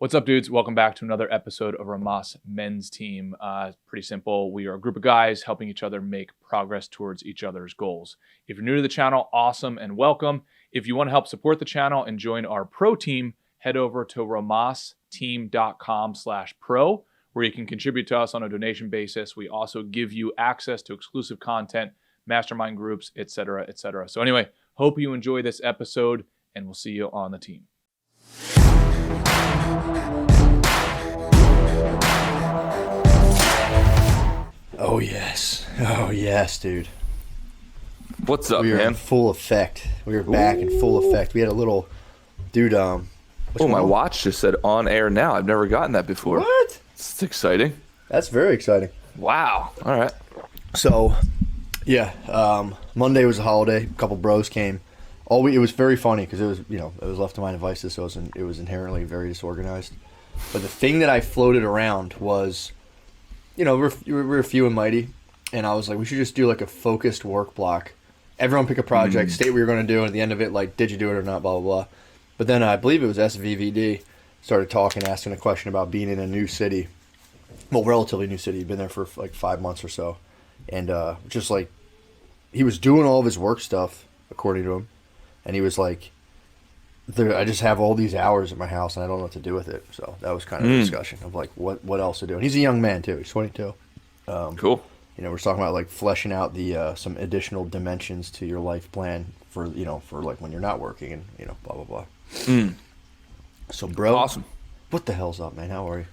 What's up, dudes? Welcome back to another episode of Rhomas Men's Team. Pretty simple. We are a group of guys helping each other make progress towards each other's goals. If you're new to the channel, awesome and welcome. If you want to help support the channel and join our pro team, head over to rhomasteam.com/pro, where you can contribute to us on a donation basis. We also give you access to exclusive content, mastermind groups, etc., etc. So anyway, hope you enjoy this episode, and we'll see you on the team. Oh yes, dude. What's up, we are man? in full effect. We are back in full effect. We had a little, dude. Oh, my watch just said on air now. I've never gotten that before. What? It's exciting. That's very exciting. Wow. All right. So, yeah. Monday was a holiday. A couple bros came. It was very funny because it was left to my devices, so it was inherently very disorganized. But the thing that I floated around was, we're few and mighty, and I was like, we should just do like a focused work block. Everyone pick a project, state what you're going to do, and at the end of it, like, did you do it or not, blah, blah, blah. But then I believe it was SVVD started talking, asking a question about being in a new city. Well, relatively new city. He'd been there for like 5 months or so. And just like, he was doing all of his work stuff, according to him. And he was like, I just have all these hours at my house and I don't know what to do with it. So that was kind of a discussion of like, what else to do. And he's a young man too. He's 22. Cool. We're talking about like fleshing out the some additional dimensions to your life plan for like when you're not working and blah blah blah. So, bro, awesome. What the hell's up, man? How are you?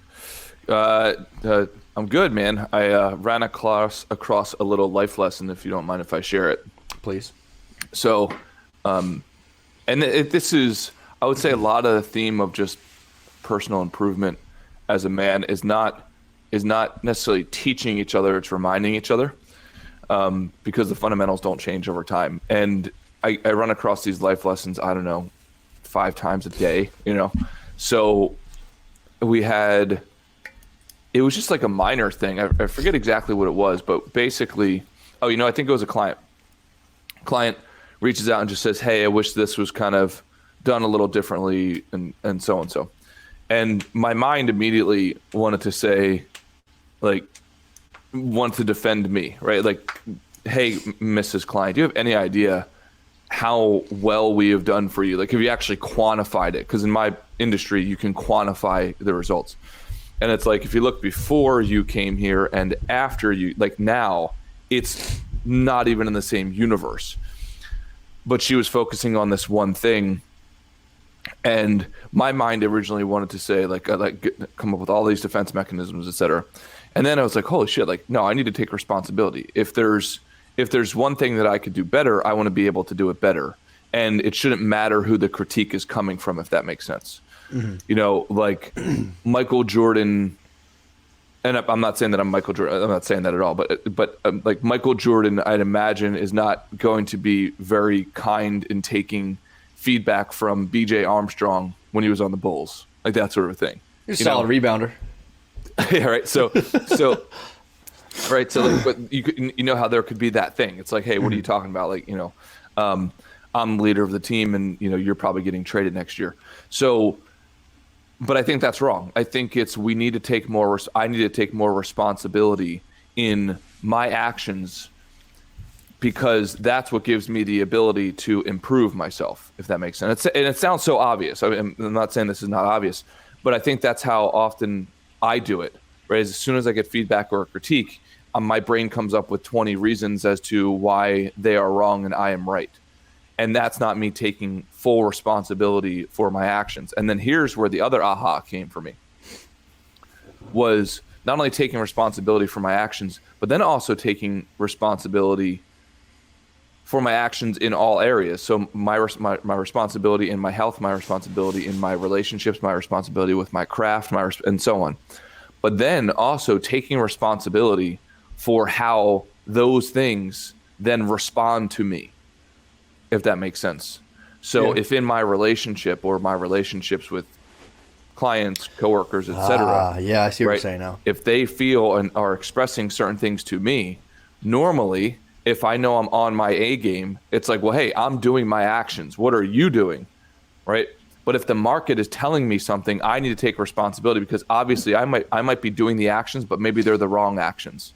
I'm good, man. I ran across a little life lesson. If you don't mind if I share it, please. So, this is, I would say, a lot of the theme of just personal improvement as a man is not necessarily teaching each other, it's reminding each other, because the fundamentals don't change over time. And I run across these life lessons, I don't know, 5 times a day, So it was just like a minor thing. I forget exactly what it was, but basically, I think it was a client. Client reaches out and just says, hey, I wish this was kind of done a little differently and so and so. And my mind immediately wanted to say, like, want to defend me, right? Like, hey, Mrs. Client, do you have any idea how well we have done for you? Like, have you actually quantified it? Because in my industry, you can quantify the results. And it's like, if you look before you came here and after you, like now, it's not even in the same universe. But she was focusing on this one thing. And my mind originally wanted to say, come up with all these defense mechanisms, et cetera. And then I was like, holy shit, like, no, I need to take responsibility. If there's one thing that I could do better, I want to be able to do it better. And it shouldn't matter who the critique is coming from, if that makes sense. Mm-hmm. Like Michael Jordan, and I'm not saying that I'm Michael Jordan, I'm not saying that at all, but like Michael Jordan, I'd imagine, is not going to be very kind in taking feedback from BJ Armstrong when he was on the Bulls, like that sort of thing. He's a solid rebounder. Yeah, right. So right. So, like, but you know how there could be that thing. It's like, hey, what are you talking about? Like, I'm the leader of the team, and you're probably getting traded next year. So, but I think that's wrong. I think I need to take more responsibility in my actions, because that's what gives me the ability to improve myself, if that makes sense. And it sounds so obvious. I'm not saying this is not obvious, but I think that's how often I do it, right? As soon as I get feedback or a critique, my brain comes up with 20 reasons as to why they are wrong and I am right. And that's not me taking full responsibility for my actions. And then here's where the other aha came for me, was not only taking responsibility for my actions, but then also taking responsibility for my actions in all areas. So my responsibility in my health, my responsibility in my relationships, my responsibility with my craft, and so on. But then also taking responsibility for how those things then respond to me, if that makes sense. So if in my relationship or my relationships with clients, coworkers, etc. Yeah, I see what you're saying now. If they feel and are expressing certain things to me, normally, if I know I'm on my A game, it's like, well, hey, I'm doing my actions. What are you doing? Right? But if the market is telling me something, I need to take responsibility, because obviously I might be doing the actions, but maybe they're the wrong actions.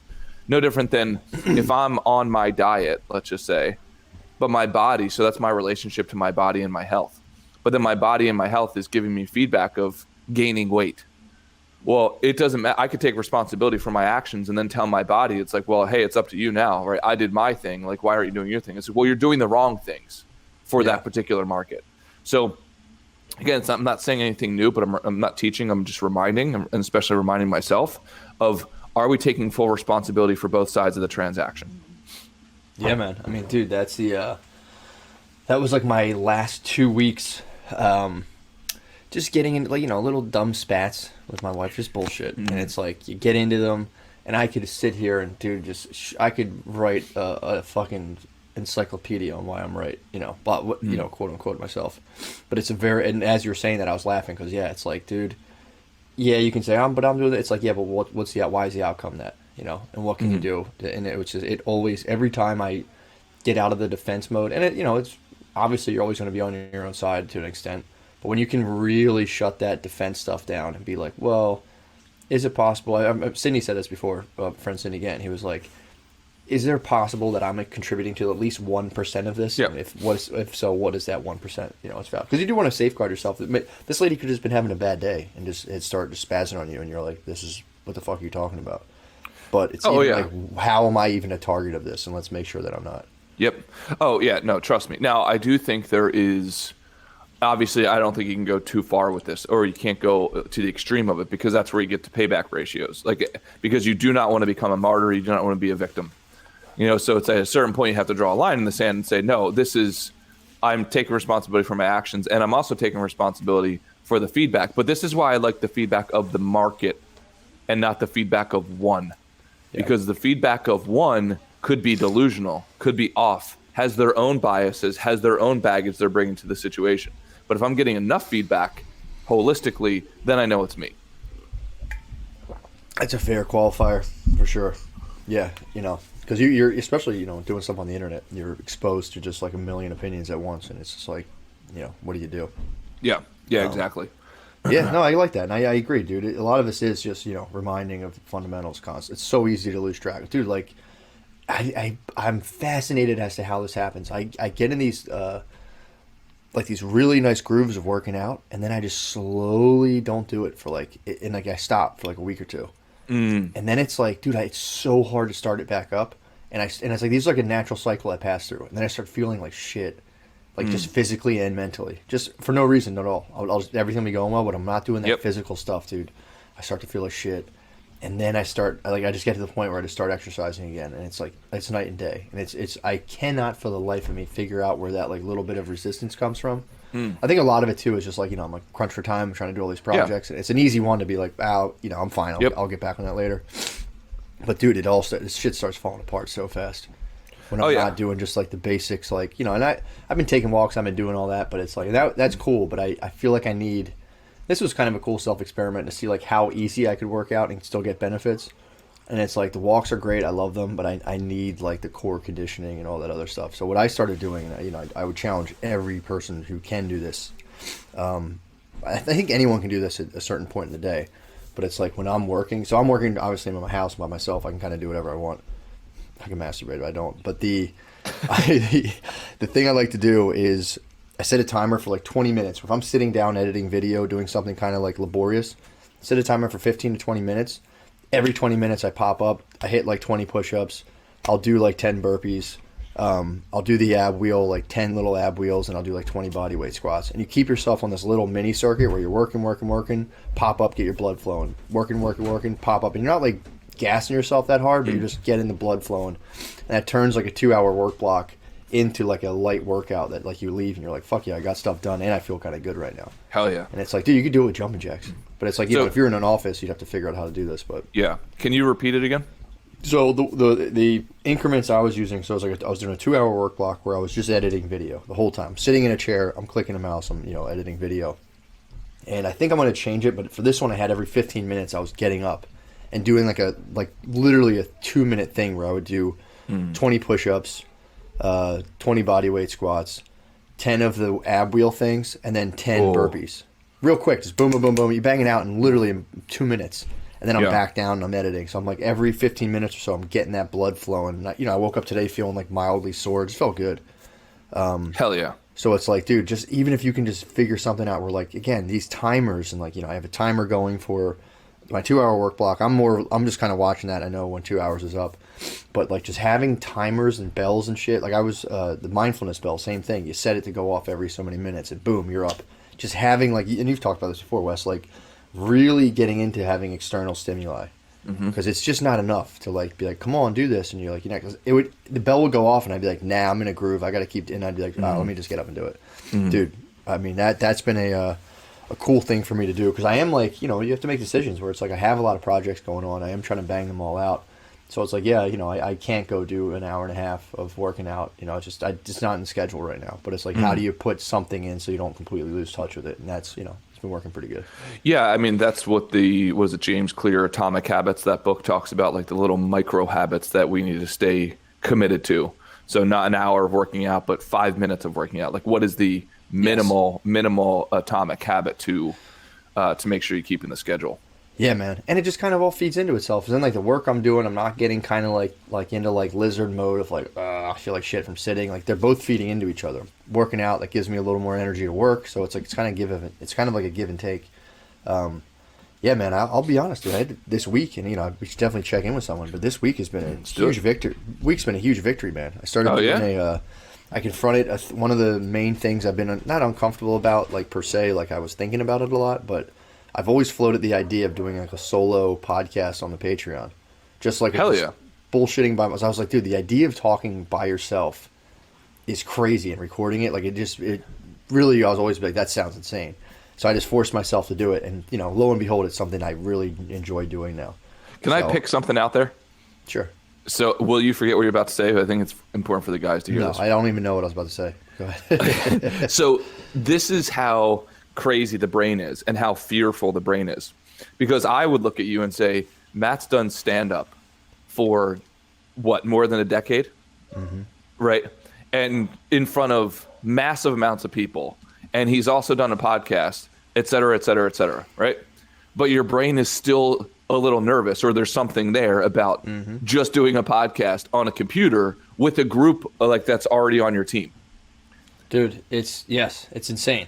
No different than if I'm on my diet, let's just say, but my body, so that's my relationship to my body and my health. But then my body and my health is giving me feedback of gaining weight. Well, it doesn't matter. I could take responsibility for my actions and then tell my body, it's like, well, hey, it's up to you now, right? I did my thing. Like, why aren't you doing your thing? It's like, well, you're doing the wrong things for that particular market. So again, I'm not saying anything new, but I'm not teaching. I'm just reminding, and especially reminding myself of, are we taking full responsibility for both sides of the transaction? Yeah, man. I mean, dude, that's that was like my last 2 weeks. Just getting into, like, little dumb spats with my wife, just bullshit. And it's like, you get into them, and I could sit here and, dude, I could write a fucking encyclopedia on why I'm right, but quote unquote myself. But it's and as you were saying that, I was laughing because it's like, dude, yeah, you can say I'm doing it. It's like, yeah, but what's why is the outcome that, and what can you do? And it always, every time I get out of the defense mode, and it's obviously you're always going to be on your own side to an extent, but when you can really shut that defense stuff down and be like, well, is it possible? Sydney said this before, friend Sydney again. He was like, is there possible that I'm contributing to at least 1% of this? Yeah. And if so, what is that 1%? It's valid. Because you do want to safeguard yourself. This lady could have just been having a bad day and just start spazzing on you, and you're like, this is, what the fuck are you talking about? But it's like, how am I even a target of this? And let's make sure that I'm not. Yep. Oh, yeah. No, trust me. Now, I do think there is, obviously, I don't think you can go too far with this, or you can't go to the extreme of it, because that's where you get to payback ratios. Like, because you do not want to become a martyr. You do not want to be a victim. So it's at a certain point you have to draw a line in the sand and say, no, I'm taking responsibility for my actions, and I'm also taking responsibility for the feedback. But this is why I like the feedback of the market and not the feedback of one. Yeah. Because the feedback of one could be delusional, could be off, has their own biases, has their own baggage they're bringing to the situation. But if I'm getting enough feedback holistically, then I know it's me. That's a fair qualifier, for sure. Yeah, because you're especially, doing stuff on the internet, you're exposed to just like a million opinions at once, and it's just like, what do you do? Yeah, exactly. Yeah, no, I like that, and I agree, dude. A lot of this is just, reminding of fundamentals constantly. It's so easy to lose track. Dude, like, I'm fascinated as to how this happens. I get in these, like, these really nice grooves of working out, and then I just slowly don't do it for, I stop for, like, a week or two. And then it's like, dude, it's so hard to start it back up. And it's like, these are like a natural cycle I pass through. And then I start feeling like shit, like just physically and mentally, just for no reason at all. Everything will be going well, but I'm not doing that physical stuff, dude. I start to feel like shit. And then I just get to the point where I just start exercising again. And it's like, it's night and day. And I cannot for the life of me figure out where that like little bit of resistance comes from. I think a lot of it too is just like, I'm like crunch for time, I'm trying to do all these projects. And it's an easy one to be like, I'm fine. I'll get back on that later. But dude, this shit starts falling apart so fast when I'm not doing just like the basics, like, and I've been taking walks, I've been doing all that, but it's like, that's cool. But I feel like this was kind of a cool self-experiment to see like how easy I could work out and still get benefits. And it's like, the walks are great, I love them, but I need like the core conditioning and all that other stuff. So what I started doing, I would challenge every person who can do this. I think anyone can do this at a certain point in the day, but it's like when I'm working. So I'm working obviously in my house by myself. I can kind of do whatever I want. I can masturbate, but I don't. But the thing I like to do is I set a timer for like 20 minutes. If I'm sitting down editing video, doing something kind of like laborious, set a timer for 15 to 20 minutes. Every 20 minutes I pop up, I hit like 20 push-ups, I'll do like 10 burpees, I'll do the ab wheel, like 10 little ab wheels, and I'll do like 20 body weight squats. And you keep yourself on this little mini circuit where you're working, pop up, get your blood flowing, working, pop up. And you're not like gassing yourself that hard, but you're just getting the blood flowing. And that turns like a 2-hour work block into like a light workout that like you leave and you're like, fuck yeah, I got stuff done and I feel kind of good right now. Hell yeah. And it's like, dude, you could do it with jumping jacks. But it's like, if you're in an office, you'd have to figure out how to do this. But yeah. Can you repeat it again? So the increments I was using, so it was like I was doing a 2-hour work block where I was just editing video the whole time. Sitting in a chair, I'm clicking a mouse, I'm editing video. And I think I'm going to change it, but for this one I had every 15 minutes I was getting up and doing like literally a 2-minute thing where I would do 20 push-ups, 20 body weight squats, 10 of the ab wheel things, and then 10 Oh. burpees. Real quick, just boom, boom, boom, boom. You bang it out in literally 2 minutes. And then I'm Yeah. back down and I'm editing. So I'm like every 15 minutes or so, I'm getting that blood flowing. And I woke up today feeling like mildly sore. It just felt good. Hell yeah. So it's like, dude, just even if you can just figure something out where, like, again, these timers and, like, I have a timer going for my 2-hour work block. I'm just kind of watching that. I know when 2 hours is up. But, like, just having timers and bells and shit. Like, I was, the mindfulness bell, same thing. You set it to go off every so many minutes and boom, you're up. Just having, like, and you've talked about this before, Wes, like, really getting into having external stimuli, because it's just not enough to, like, be like, come on, do this, and you're like, cause the bell would go off and I'd be like, nah, I'm in a groove, I gotta keep, and I'd be like, let me just get up and do it. Dude, I mean, that's been a cool thing for me to do, because I am, like, you have to make decisions where it's like I have a lot of projects going on, I am trying to bang them all out, so it's like, yeah, I can't go do an hour and a half of working out, it's just not in the schedule right now, but it's like, how do you put something in so you don't completely lose touch with it? And that's, it's been working pretty good. Yeah, I mean, that's what was it James Clear, Atomic Habits, that book talks about, like the little micro habits that we need to stay committed to. So not an hour of working out, but 5 minutes of working out. Like, what is the minimal atomic habit to make sure you keep in the schedule? Yeah, man. And it just kind of all feeds into itself. And then, like, the work I'm doing, I'm not getting kind of like into, like, lizard mode of, like, I feel like shit from sitting. Like, they're both feeding into each other. Working out, that gives me a little more energy to work. So it's like, it's kind of like a give and take. Yeah, man, I'll be honest, dude. I had this week, and, we should definitely check in with someone. But this week has been a huge victory. Week's been a huge victory, man. I started doing I confronted one of the main things I've been not uncomfortable about, like, per se, like, I was thinking about it a lot, but I've always floated the idea of doing, like, a solo podcast on the Patreon. Just like bullshitting by myself. I was like, dude, the idea of talking by yourself is crazy, and recording it, like, it really, I was always like, that sounds insane. So I just forced myself to do it, and, lo and behold, it's something I really enjoy doing now. Can I pick something out there? Sure. So will you forget what you're about to say? I think it's important for the guys to hear this. No, I don't even know what I was about to say. Go ahead. So this is how crazy the brain is and how fearful the brain is. Because I would look at you and say, Matt's done stand-up for, what, more than a decade? Right? And in front of massive amounts of people. And he's also done a podcast, et cetera, et cetera, et cetera, right? But your brain is still a little nervous, or there's something there about just doing a podcast on a computer with a group like that's already on your team. Dude, it's insane.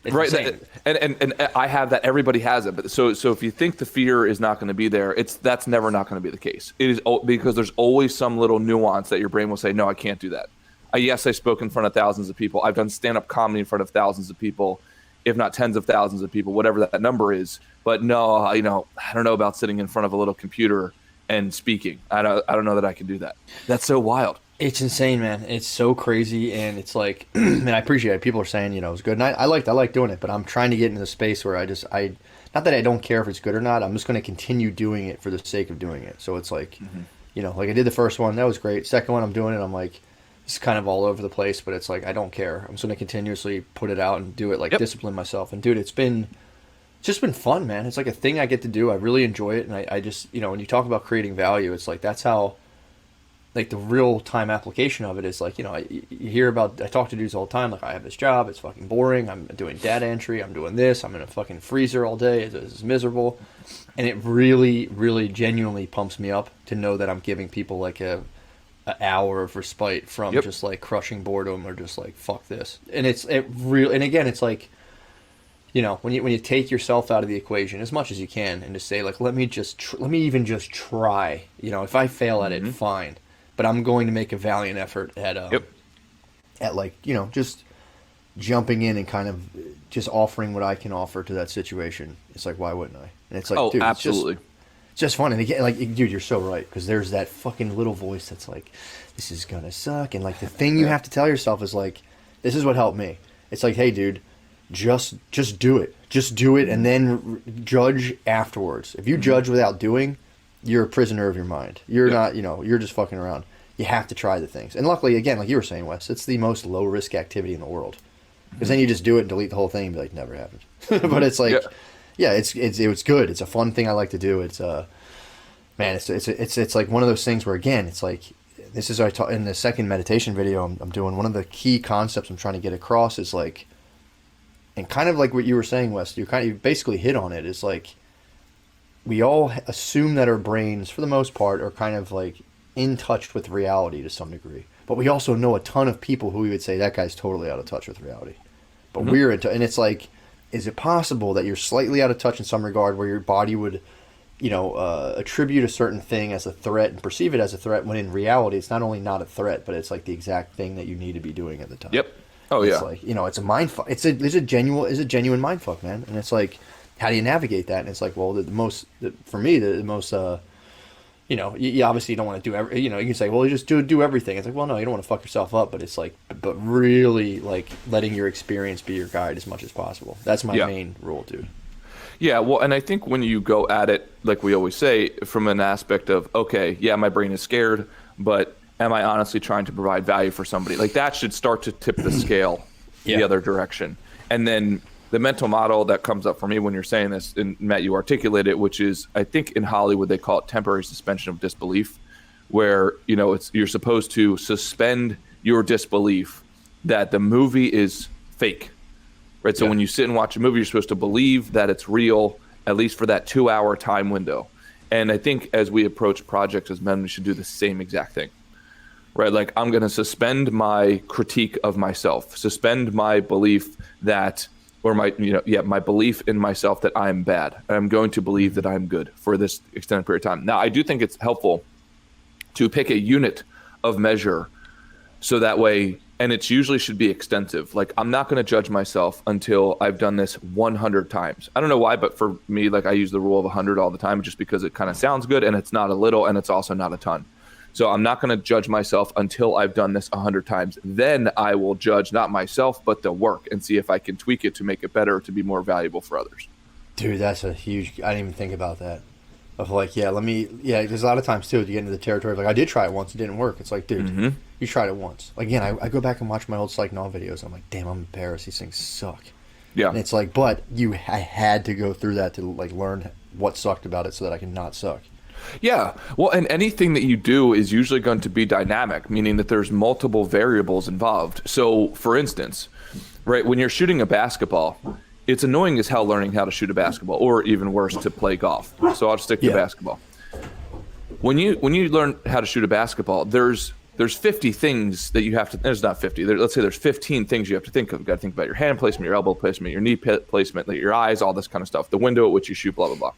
It's right. insane. And I have that. Everybody has it. But so if you think the fear is not going to be there, that's never not going to be the case. It is because there's always some little nuance that your brain will say, no, I can't do that. Yes, I spoke in front of thousands of people. I've done stand-up comedy in front of thousands of people, if not tens of thousands of people, whatever that number is. But no, I don't know about sitting in front of a little computer and speaking. I don't know that I can do that. That's so wild. It's insane, man. It's so crazy, and it's like, and I appreciate it. People are saying, it's good, and I like doing it, but I'm trying to get into the space where not that I don't care if it's good or not. I'm just going to continue doing it for the sake of doing it. So it's like, like I did the first one, that was great. Second one, I'm doing it. I'm like, it's kind of all over the place, but it's like, I don't care. I'm just going to continuously put it out and do it, like, discipline myself. And dude, it's just been fun, man. It's like a thing I get to do. I really enjoy it. And I just, when you talk about creating value, it's like, that's how, like, the real time application of it is like, you hear about, I talk to dudes all the time. Like, I have this job. It's fucking boring. I'm doing data entry. I'm doing this. I'm in a fucking freezer all day. It's miserable. And it really, really genuinely pumps me up to know that I'm giving people like an hour of respite from just like crushing boredom or just like, fuck this. And and again, it's like, when you take yourself out of the equation as much as you can and just say, like, let me even just try, if I fail at it, fine, but I'm going to make a valiant effort at like, just jumping in and kind of just offering what I can offer to that situation. It's like, why wouldn't I? And it's like, dude, absolutely. It's just fun. And again, like, dude, you're so right, because there's that fucking little voice that's like, this is gonna suck, and like the thing you have to tell yourself is like, this is what helped me. It's like, hey, dude, just do it, and then judge afterwards. If you judge without doing, you're a prisoner of your mind. You're not, you're just fucking around. You have to try the things. And luckily, again, like you were saying, Wes, it's the most low risk activity in the world, because then you just do it and delete the whole thing and be like, never happened. But it's like, it's good. It's a fun thing I like to do. It's man, it's like one of those things where, again, it's like this is in the second meditation video I'm doing. One of the key concepts I'm trying to get across is like, and kind of like what you were saying, Wes, you basically hit on it. Is like, we all assume that our brains, for the most part, are kind of like in touch with reality to some degree. But we also know a ton of people who we would say that guy's totally out of touch with reality. But we're into, and it's like, is it possible that you're slightly out of touch in some regard, where your body would, attribute a certain thing as a threat and perceive it as a threat, when in reality it's not only not a threat, but it's like the exact thing that you need to be doing at the time. Yep. Oh it's yeah. Like, it's a mind fuck. It's a genuine mind fuck, man. And it's like, how do you navigate that? And it's like, well, the most you obviously don't want to do you can say, well, you just do everything. It's like, well, no, you don't want to fuck yourself up, but it's like, but really like letting your experience be your guide as much as possible. That's my main rule, dude. Yeah, well, and I think when you go at it, like we always say, from an aspect of, okay, yeah, my brain is scared, but am I honestly trying to provide value for somebody? Like, that should start to tip the scale the other direction. And then the mental model that comes up for me when you're saying this, and Matt, you articulate it, which is, I think in Hollywood they call it temporary suspension of disbelief, where you're supposed to suspend your disbelief that the movie is fake, right? So when you sit and watch a movie, you're supposed to believe that it's real, at least for that 2-hour time window. And I think as we approach projects as men, we should do the same exact thing, right? Like, I'm going to suspend my critique of myself, suspend my belief that, or my belief in myself that I'm bad. I'm going to believe that I'm good for this extended period of time. Now, I do think it's helpful to pick a unit of measure, so that way, and it usually should be extensive. Like, I'm not going to judge myself until I've done this 100 times. I don't know why, but for me, like, I use the rule of 100 all the time, just because it kind of sounds good, and it's not a little, and it's also not a ton. So I'm not going to judge myself until I've done this 100 times. Then I will judge not myself, but the work, and see if I can tweak it to make it better, to be more valuable for others. Dude, that's a huge, I didn't even think about that. Of like, there's a lot of times too, you get into the territory of like, I did try it once, it didn't work. It's like, dude, you tried it once. Like, again, I go back and watch my old Psych Null videos. I'm like, damn, I'm embarrassed. These things suck. Yeah. And it's like, but I had to go through that to like learn what sucked about it so that I can not suck. Yeah. Well, and anything that you do is usually going to be dynamic, meaning that there's multiple variables involved. So, for instance, right, when you're shooting a basketball, it's annoying as hell learning how to shoot a basketball, or even worse, to play golf. So I'll stick to basketball. When you learn how to shoot a basketball, there's 50 things that you have to. There's not 50. Let's say there's 15 things you have to think of. You got to think about your hand placement, your elbow placement, your knee placement, your eyes, all this kind of stuff. The window at which you shoot, blah blah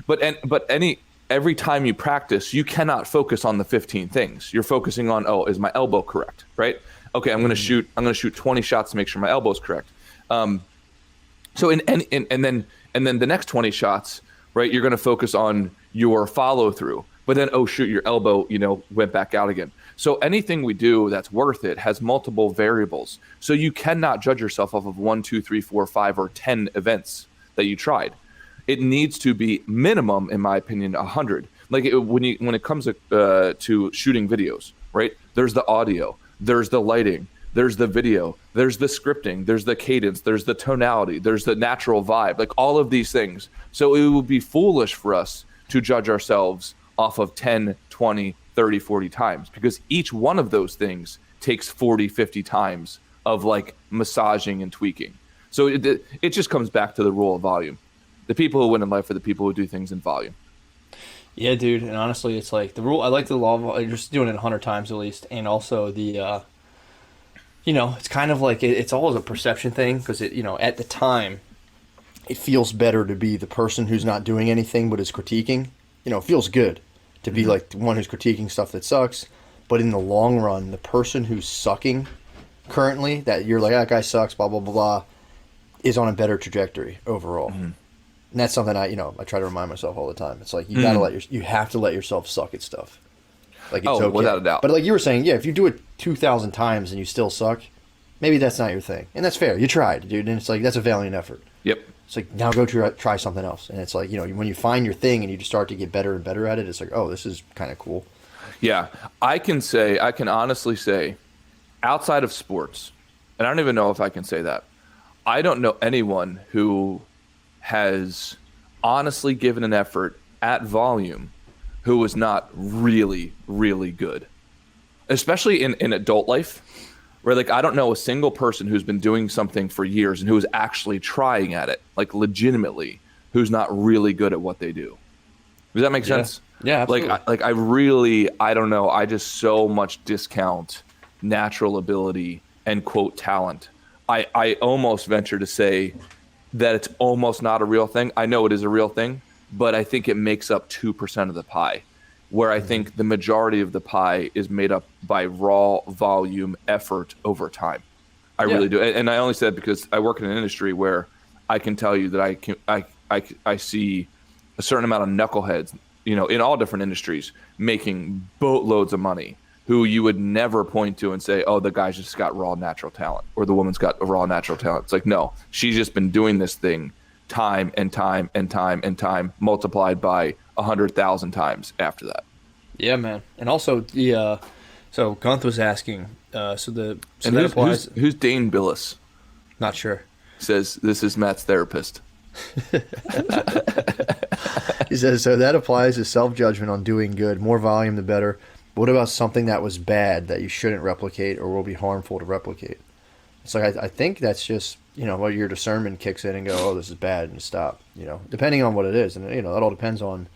blah. Every time you practice, you cannot focus on the 15 things. You're focusing on, is my elbow correct, right? Okay, I'm going to shoot 20 shots to make sure my elbow's correct. So and then the next 20 shots, right? You're going to focus on your follow through. But then, your elbow, went back out again. So anything we do that's worth it has multiple variables. So you cannot judge yourself off of 1, 2, 3, 4, 5, or 10 events that you tried. It needs to be minimum, in my opinion, 100. Like when it comes to shooting videos, right? There's the audio, there's the lighting, there's the video, there's the scripting, there's the cadence, there's the tonality, there's the natural vibe, like all of these things. So it would be foolish for us to judge ourselves off of 10, 20, 30, 40 times, because each one of those things takes 40, 50 times of like massaging and tweaking. So it just comes back to the rule of volume. The people who win in life are the people who do things in volume. Yeah, dude. And honestly, it's like the rule. I like the law of just doing it 100 times at least. And also the, it's kind of like it's always a perception thing, because at the time, it feels better to be the person who's not doing anything but is critiquing. It feels good to be like the one who's critiquing stuff that sucks. But in the long run, the person who's sucking currently, that you're like, that guy sucks, blah, blah, blah, blah, is on a better trajectory overall. Mm-hmm. And that's something I try to remind myself all the time. It's like, you have to let yourself suck at stuff. Like, it's okay. Without a doubt. But like you were saying, if you do it 2,000 times and you still suck, maybe that's not your thing. And that's fair. You tried, dude. And it's like, that's a valiant effort. Yep. It's like, now go try something else. And it's like, when you find your thing and you just start to get better and better at it, it's like, this is kind of cool. Yeah. I can honestly say, outside of sports, and I don't even know if I can say that, I don't know anyone who has honestly given an effort at volume who was not really, really good. especially in adult life, where like I don't know a single person who's been doing something for years and who is actually trying at it, like legitimately, who's not really good at what they do. Does that make sense? Yeah, absolutely. I don't know. I just so much discount natural ability and quote talent. I almost venture to say that it's almost not a real thing. I know it is a real thing, but I think it makes up 2% of the pie, where I think the majority of the pie is made up by raw volume effort over time. I really do. And I only say that because I work in an industry where I can tell you that I see a certain amount of knuckleheads, in all different industries making boatloads of money, who you would never point to and say, oh, the guy's just got raw natural talent, or the woman's got a raw natural talent. It's like, no, she's just been doing this thing time and time and time and time, multiplied by 100,000 times after that. Yeah, man. And also so Gunth was asking, who's Dane Billis? Not sure. Says this is Matt's therapist. He says, so that applies to self-judgment on doing good. More volume, the better. What about something that was bad that you shouldn't replicate or will be harmful to replicate? It's like, I think that's just, what your discernment kicks in and go, oh, this is bad, and stop, depending on what it is. And, that all depends on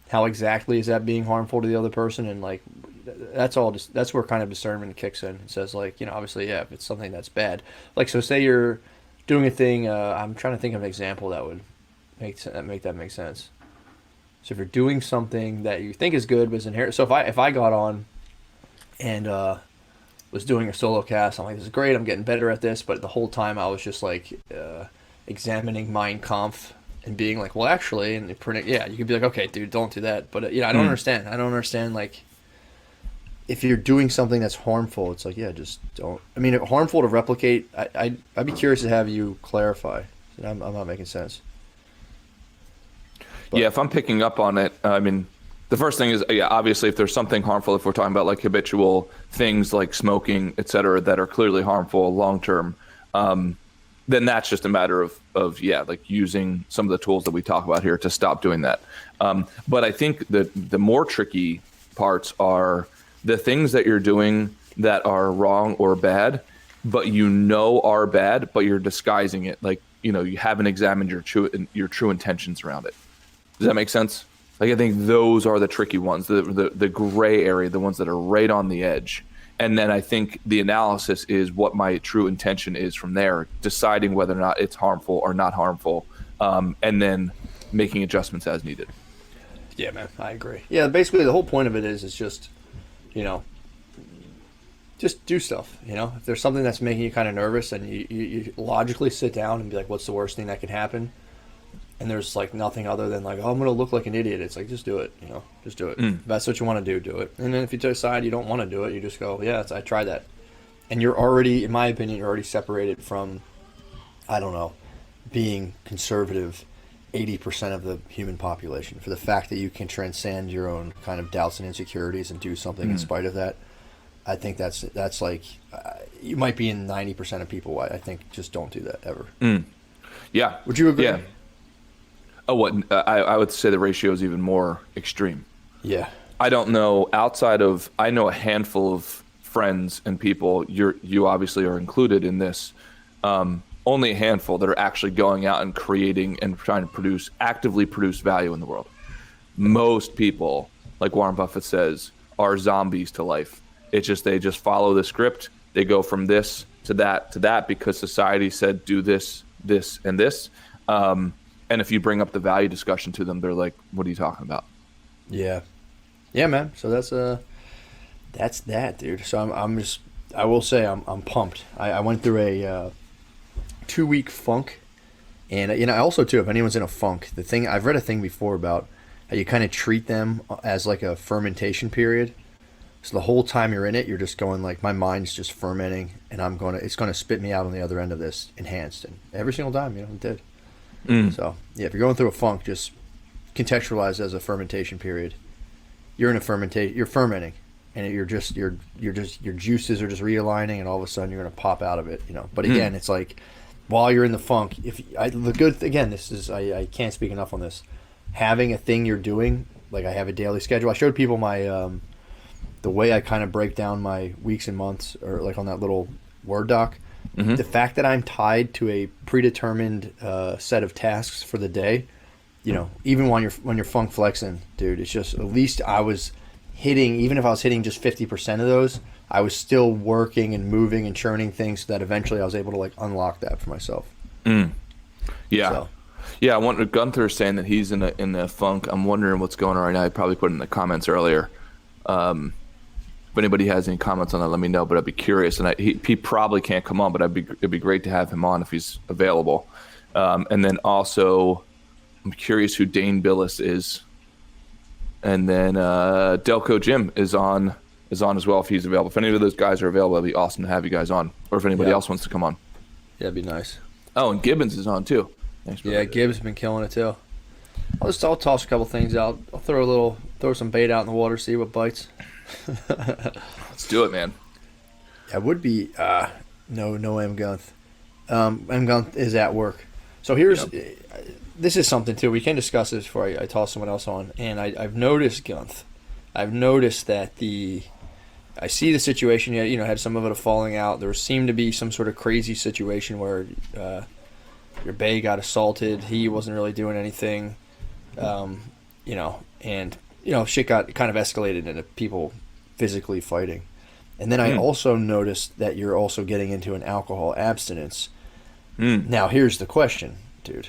how exactly is that being harmful to the other person. And like, that's where kind of discernment kicks in. It says like, obviously, yeah, if it's something that's bad, like, so say you're doing a thing, I'm trying to think of an example that would make that make sense. So if you're doing something that you think is good but is inherent, so if I got on and was doing a solo cast, I'm like, this is great, I'm getting better at this, but the whole time I was just like examining Mein Kampf and being like, well, actually, and you could be like, okay, dude, don't do that, but I don't understand like, if you're doing something that's harmful, it's like, yeah, just don't. I mean, harmful to replicate, I'd be curious to have you clarify. I'm not making sense. But, yeah, if I'm picking up on it, I mean, the first thing is, obviously, if there's something harmful, if we're talking about like habitual things like smoking, et cetera, that are clearly harmful long term, then that's just a matter of like using some of the tools that we talk about here to stop doing that. But I think that the more tricky parts are the things that you're doing that are wrong or bad, but are bad, but you're disguising it. Like, you haven't examined your true intentions around it. Does that make sense? Like, I think those are the tricky ones, the gray area, the ones that are right on the edge. And then I think the analysis is what my true intention is from there, deciding whether or not it's harmful or not harmful, and then making adjustments as needed. Yeah, man, I agree. Yeah, basically the whole point of it is just, just do stuff. If there's something that's making you kind of nervous, and you logically sit down and be like, what's the worst thing that could happen? And there's like nothing other than like, oh, I'm going to look like an idiot. It's like, just do it, just do it. If that's what you want to do it. And then if you decide you don't want to do it, you just go, yeah, I tried that. And you're already, in my opinion, you're already separated from, I don't know, being conservative 80% of the human population, for the fact that you can transcend your own kind of doubts and insecurities and do something in spite of that. I think that's like, you might be in 90% of people. I think just don't do that ever. Yeah. Would you agree? Yeah. Oh, what? I would say the ratio is even more extreme. Yeah. I don't know, I know a handful of friends and people, you obviously are included in this, only a handful that are actually going out and creating and trying to actively produce value in the world. Most people, like Warren Buffett says, are zombies to life. It's just, they just follow the script. They go from this to that because society said do this, this, and this. And if you bring up the value discussion to them, they're like, what are you talking about? Yeah. Yeah, man. So that's that, dude. So I will say I'm pumped. I went through a 2-week funk, and I also too, if anyone's in a funk, I've read a thing before about how you kind of treat them as like a fermentation period. So the whole time you're in it, you're just going like, my mind's just fermenting, and it's gonna spit me out on the other end of this enhanced, and every single time, it did. So yeah, if you're going through a funk, just contextualize as a fermentation period. You're in a fermentation. You're fermenting, and your juices are just realigning, and all of a sudden you're gonna pop out of it. But again, it's like, while you're in the funk, I can't speak enough on this. Having a thing you're doing, like I have a daily schedule. I showed people my the way I kind of break down my weeks and months, or like on that little Word doc, the fact that I'm tied to a predetermined set of tasks for the day, you know, even when you're funk flexing, dude, it's just, at least I was hitting, even if I was hitting just 50% of those, I was still working and moving and churning things so that eventually I was able to like unlock that for myself. Yeah. So. Yeah, I want Gunther saying that he's in a funk. I'm wondering what's going on right now. I probably put it in the comments earlier. If anybody has any comments on that, let me know. But I'd be curious, and he probably can't come on, but it'd be great to have him on if he's available. And then also, I'm curious who Dane Billis is. And then Delco Jim is on as well if he's available. If any of those guys are available, it'd be awesome to have you guys on. Or if anybody else wants to come on. Yeah, it'd be nice. Oh, and Gibbons is on too. Thanks, Yeah, Gibbs has been killing it too. I'll toss a couple things out. I'll throw some bait out in the water, see what bites. Let's do it, man. I would be no M Gunth. M Gunth is at work. So here's this is something too. We can discuss this before I toss someone else on. And I've noticed, Gunth. I've noticed that I see the situation. You know, had some of it a falling out. There seemed to be some sort of crazy situation where your bae got assaulted. He wasn't really doing anything. You know, and shit got kind of escalated into people physically fighting. And then I also noticed that you're also getting into an alcohol abstinence. Now, here's the question, dude.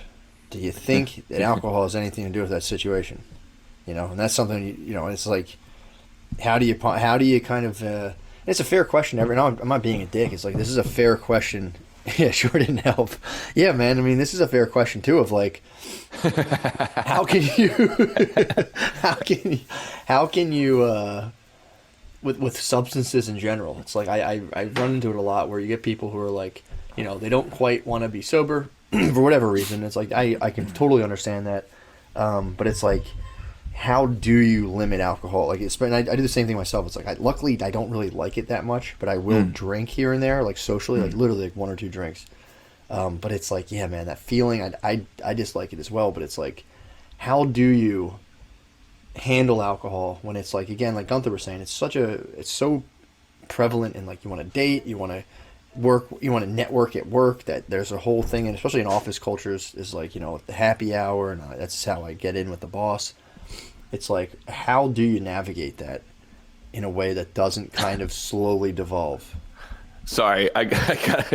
Do you think that alcohol has anything to do with that situation? You know, and that's something, it's like, how do you kind of, it's a fair question. I'm not being a dick. It's like, this is a fair question. Yeah, sure didn't help. Yeah, man. I mean, this is a fair question too. Of like, how can you, with substances in general? It's like I run into it a lot where you get people who are like, they don't quite want to be sober for whatever reason. It's like I can totally understand that, but it's like, how do you limit alcohol? Like, I do the same thing myself. It's like, luckily I don't really like it that much, but I will drink here and there, like socially, like literally like 1 or 2 drinks. But it's like, yeah, man, that feeling, I dislike it as well. But it's like, how do you handle alcohol when it's like, again, like Gunther was saying, it's so prevalent in, like, you want to date, you want to work, you want to network at work, that there's a whole thing, and especially in office cultures, is like, the happy hour, and that's how I get in with the boss. It's like, how do you navigate that in a way that doesn't kind of slowly devolve? Sorry, I got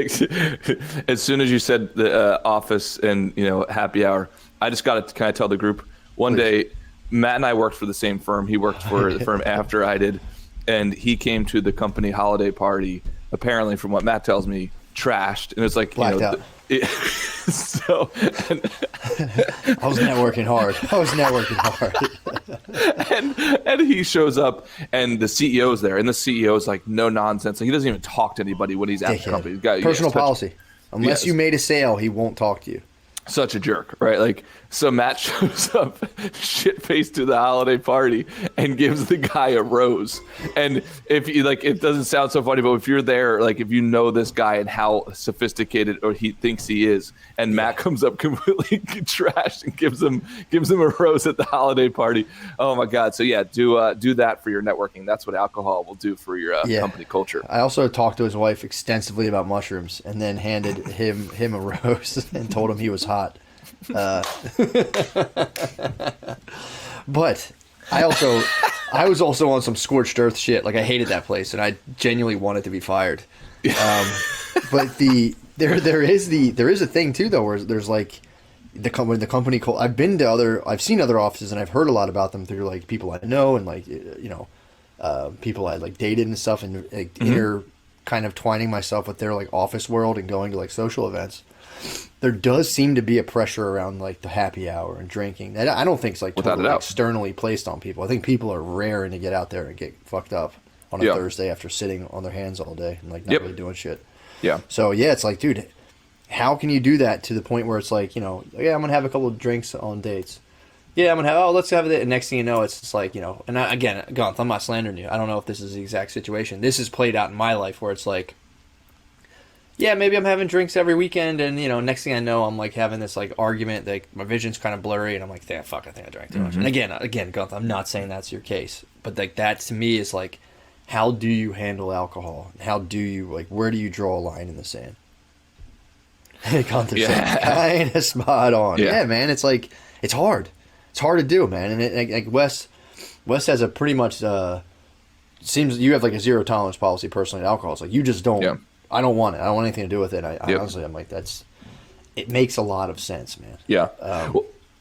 as soon as you said the office and happy hour, I just got to kind of tell the group. One day, Matt and I worked for the same firm. He worked for the firm after I did, and he came to the company holiday party. Apparently, from what Matt tells me, trashed, and it's like blacked out. So I was networking hard. and he shows up, and the CEO's there, and the CEO's like, no nonsense. Like, he doesn't even talk to anybody when he's at the company. Personal policy. Unless you made a sale, he won't talk to you. Such a jerk, right? Like, so Matt shows up shit-faced to the holiday party and gives the guy a rose. And if you like, it doesn't sound so funny, but if you're there, like, if you know this guy and how sophisticated or he thinks he is, and Matt comes up completely trashed and gives him a rose at the holiday party. Oh my God! So yeah, do that for your networking. That's what alcohol will do for your company culture. I also talked to his wife extensively about mushrooms, and then handed him a rose and told him he was hot. But I was also on some scorched earth shit. Like, I hated that place, and I genuinely wanted to be fired. But there is a thing too, though, where there's like the company. I've seen other offices, and I've heard a lot about them through like people I know, and like people I like dated and stuff, and like kind of twining myself with their like office world and going to like social events. There does seem to be a pressure around like the happy hour and drinking. That I don't think it's like totally externally placed on people. I think people are raring to get out there and get fucked up on a Thursday after sitting on their hands all day and like not really doing shit. Yeah. So yeah, it's like, dude, how can you do that to the point where it's like, I'm gonna have a couple of drinks on dates. Yeah, I'm gonna have. Let's have it. And next thing you know, it's just like, And again, Gunth, I'm not slandering you. I don't know if this is the exact situation. This is played out in my life where it's like, yeah, maybe I'm having drinks every weekend, and next thing I know, I'm like having this like argument. Like, my vision's kind of blurry, and I'm like, damn, fuck, I think I drank too much. And again, Gunth, I'm not saying that's your case, but like that to me is like, how do you handle alcohol? How do you, like, where do you draw a line in the sand? Gunther said, kind of spot on. Yeah, man, it's like, it's hard. It's hard to do, man. And like Wes has a pretty much, seems you have like a zero tolerance policy personally to alcohol. It's like, you just don't, I don't want it. I don't want anything to do with it. I honestly, I'm like, it makes a lot of sense, man. Yeah.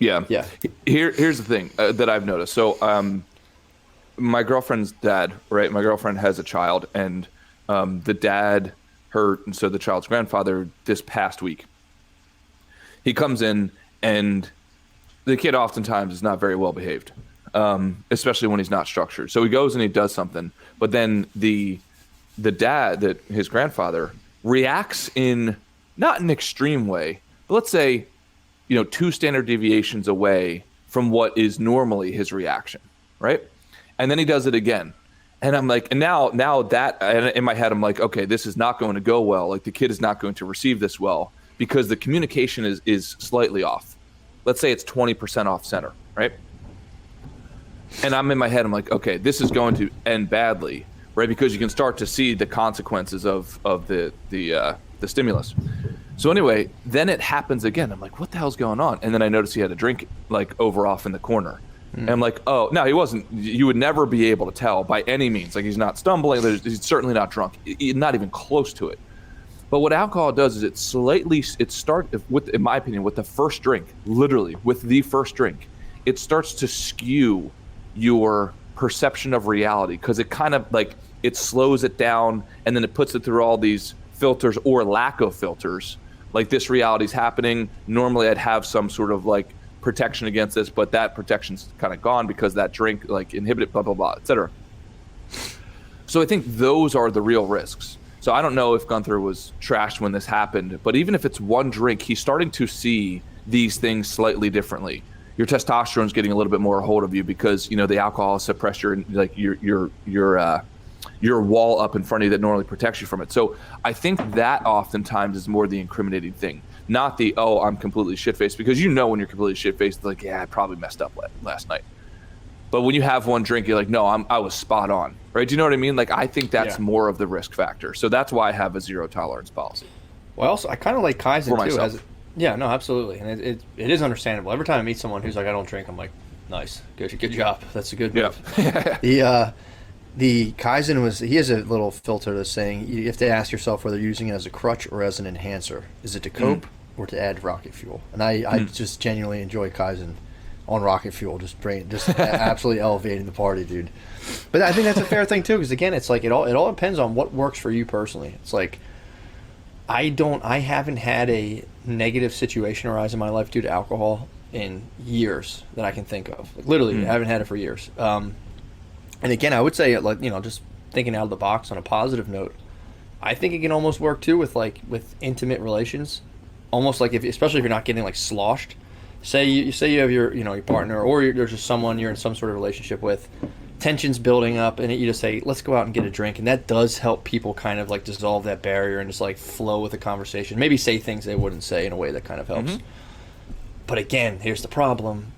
Yeah. Here's the thing that I've noticed. So, my girlfriend's dad, right? My girlfriend has a child, and the dad, so the child's grandfather, this past week, he comes in, and the kid oftentimes is not very well behaved, especially when he's not structured. So he goes and he does something, but then the dad, his grandfather, reacts in not an extreme way, but let's say, 2 standard deviations away from what is normally his reaction, right? And then he does it again. And I'm like, and now that, and in my head, I'm like, okay, this is not going to go well. Like, the kid is not going to receive this well because the communication is slightly off. Let's say it's 20% off center, right? And I'm in my head, I'm like, okay, this is going to end badly, right? Because you can start to see the consequences of the stimulus. So anyway, then it happens again. I'm like, what the hell's going on? And then I noticed he had a drink like over off in the corner. And I'm like, oh, no, he wasn't. You would never be able to tell by any means. Like, he's not stumbling. He's certainly not drunk. Not even close to it. But what alcohol does is it starts with, in my opinion, with the first drink, literally with the first drink, it starts to skew your perception of reality, because it kind of like, it slows it down, and then it puts it through all these filters or lack of filters. Like, this reality's happening. Normally I'd have some sort of like protection against this, but that protection's kind of gone because that drink like inhibited, blah, blah, blah, etc. So I think those are the real risks. So I don't know if Gunther was trashed when this happened, but even if it's one drink, he's starting to see these things slightly differently. Your testosterone's getting a little bit more a hold of you because, the alcohol suppress your wall up in front of you that normally protects you from it. So I think that oftentimes is more the incriminating thing. Not the, oh, I'm completely shit-faced, because when you're completely shit-faced, like, yeah, I probably messed up last night. But when you have one drink, you're like, no, I was spot on, right? Do you know what I mean? Like, I think that's more of the risk factor. So that's why I have a zero tolerance policy. Well, I kind of like Kaizen, too. Myself. Yeah, no, absolutely. And it is understandable. Every time I meet someone who's like, I don't drink, I'm like, nice, good job. That's a good move. Yeah. The Kaizen he has a little filter that's saying you have to ask yourself whether you're using it as a crutch or as an enhancer. Is it to cope or to add rocket fuel? And I just genuinely enjoy Kaizen on rocket fuel, just absolutely elevating the party, dude. But I think that's a fair thing too, because again, it's like it all depends on what works for you personally. It's like I haven't had a negative situation arise in my life due to alcohol in years that I can think of. Like, literally, I haven't had it for years. And again, I would say, like, just thinking out of the box on a positive note, I think it can almost work too with intimate relations, almost like especially if you're not getting like sloshed. Say you have your partner, or there's just someone you're in some sort of relationship with, tension's building up, and you just say, let's go out and get a drink, and that does help people kind of like dissolve that barrier and just like flow with the conversation. Maybe say things they wouldn't say in a way that kind of helps. But again, here's the problem.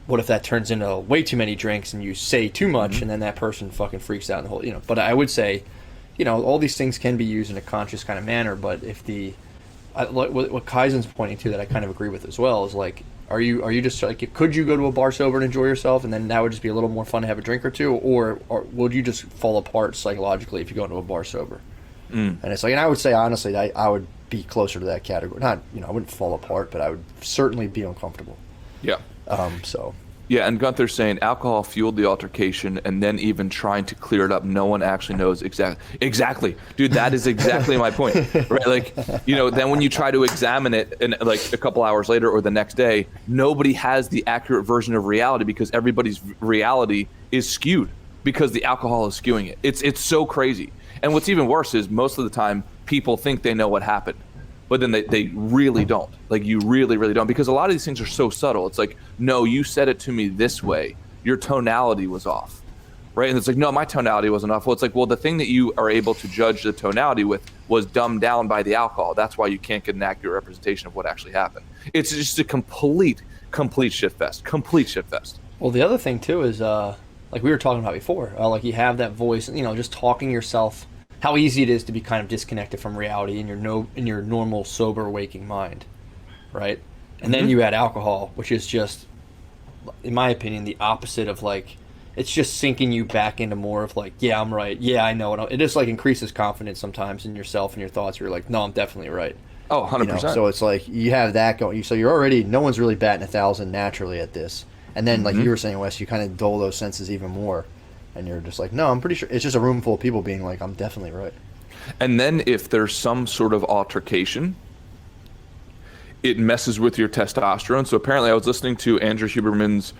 What if that turns into way too many drinks and you say too much, and then that person fucking freaks out and the whole, But I would say, all these things can be used in a conscious kind of manner. But if what Kaizen's pointing to that I kind of agree with as well is like, are you just like, could you go to a bar sober and enjoy yourself, and then that would just be a little more fun to have a drink or two, or would you just fall apart psychologically if you go into a bar sober? And it's like, and I would say honestly, I would be closer to that category. Not, I wouldn't fall apart, but I would certainly be uncomfortable. Yeah. So. Yeah, and Gunther's saying alcohol fueled the altercation, and then even trying to clear it up, no one actually knows exactly. Dude, that is exactly my point, right? Like, then when you try to examine it, and like a couple hours later or the next day, nobody has the accurate version of reality because everybody's reality is skewed because the alcohol is skewing it. It's so crazy. And what's even worse is most of the time people think they know what happened, but then they really don't. Like, you really, really don't, because a lot of these things are so subtle. It's like, no, you said it to me this way. Your tonality was off, right? And it's like, no, my tonality wasn't off. Well, it's like, well, the thing that you are able to judge the tonality with was dumbed down by the alcohol. That's why you can't get an accurate representation of what actually happened. It's just a complete shit fest. Complete shit fest. Well, the other thing too is like we were talking about before, like you have that voice, you know, just talking yourself, how easy it is to be kind of disconnected from reality in your normal sober waking mind, right? And then you add alcohol, which is just, in my opinion, the opposite of like, it's just sinking you back into more of like, yeah, I'm right, yeah, I know it. It just like increases confidence sometimes in yourself and your thoughts. You're like, no, I'm definitely right. Oh, 100%. You know, so it's like you have that going. So you're already, no one's really batting 1,000 naturally at this. And then, like you were saying, Wes, you kind of dull those senses even more. And you're just like, no, I'm pretty sure. It's just a room full of people being like, I'm definitely right. And then if there's some sort of altercation, it messes with your testosterone. So apparently I was listening to Andrew Huberman's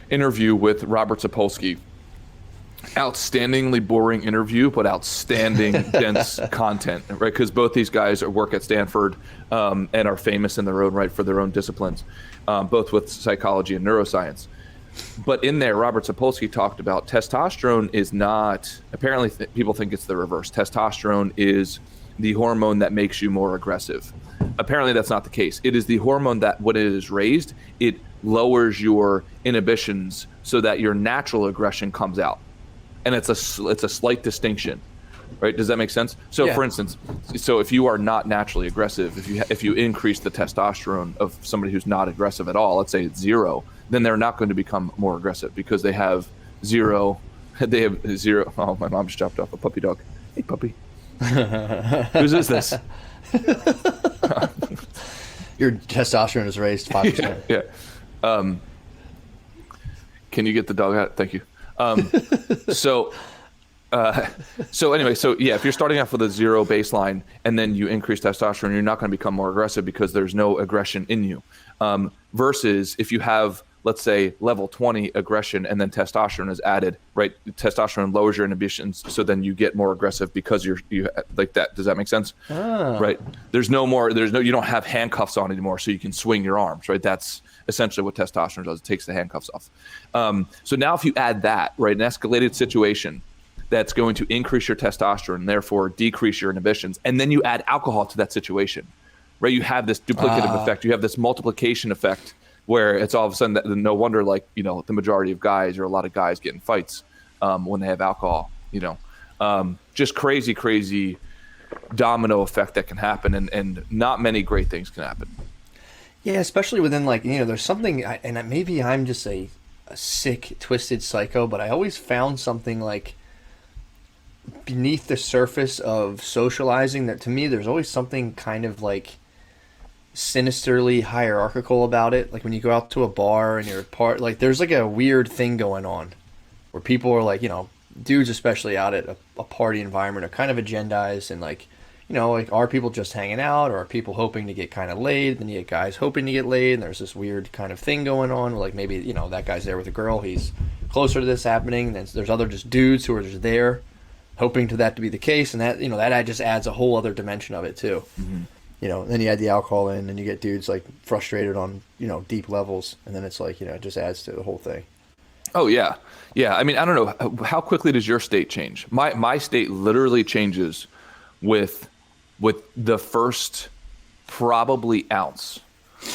interview with Robert Sapolsky. Outstandingly boring interview, but outstanding dense content, right? Because both these guys work at Stanford and are famous in their own right for their own disciplines, both with psychology and neuroscience. But in there, Robert Sapolsky talked about testosterone is not, apparently people think it's the reverse. Testosterone is the hormone that makes you more aggressive. Apparently that's not the case. It is the hormone that when it is raised, it lowers your inhibitions so that your natural aggression comes out. And it's a slight distinction, right? Does that make sense? So, for instance, so if you are not naturally aggressive, if you increase the testosterone of somebody who's not aggressive at all, let's say it's 0, then they're not going to become more aggressive because they have 0. They have 0. Oh, my mom just dropped off a puppy dog. Hey, puppy. Whose is this? Your testosterone is raised 5%. Yeah. Can you get the dog out? Thank you. So anyway, so yeah, if you're starting off with a 0 baseline and then you increase testosterone, you're not going to become more aggressive because there's no aggression in you. Versus if you have, let's say, level 20 aggression and then testosterone is added, right? Testosterone lowers your inhibitions, so then you get more aggressive because you like that. Does that make sense? Right? You don't have handcuffs on anymore, so you can swing your arms, right? That's essentially what testosterone does. It takes the handcuffs off. So now if you add that, right, an escalated situation that's going to increase your testosterone and therefore decrease your inhibitions, and then you add alcohol to that situation, right? You have this duplicative effect. You have this multiplication effect where it's all of a sudden that no wonder, like, you know, the majority of guys or a lot of guys get in fights when they have alcohol, you know, just crazy domino effect that can happen, and not many great things can happen. Yeah, especially within, like, you know, there's something, and maybe I'm just a sick, twisted psycho, but I always found something like beneath the surface of socializing that to me there's always something kind of like sinisterly hierarchical about it. Like when you go out to a bar and you're part, like there's like a weird thing going on where people are like, you know, dudes especially out at a party environment are kind of agendized and like, you know, like, are people just hanging out or are people hoping to get kind of laid? Then you get guys hoping to get laid, and there's this weird kind of thing going on. Like maybe, you know, that guy's there with a girl, he's closer to this happening. And then there's other just dudes who are just there hoping to that to be the case. And that, you know, that just adds a whole other dimension of it too. Mm-hmm. You know, then you add the alcohol in and you get dudes like frustrated on, you know, deep levels. And then it's like, you know, it just adds to the whole thing. Oh, yeah. Yeah. I mean, I don't know. How quickly does your state change? My state literally changes with the first probably ounce.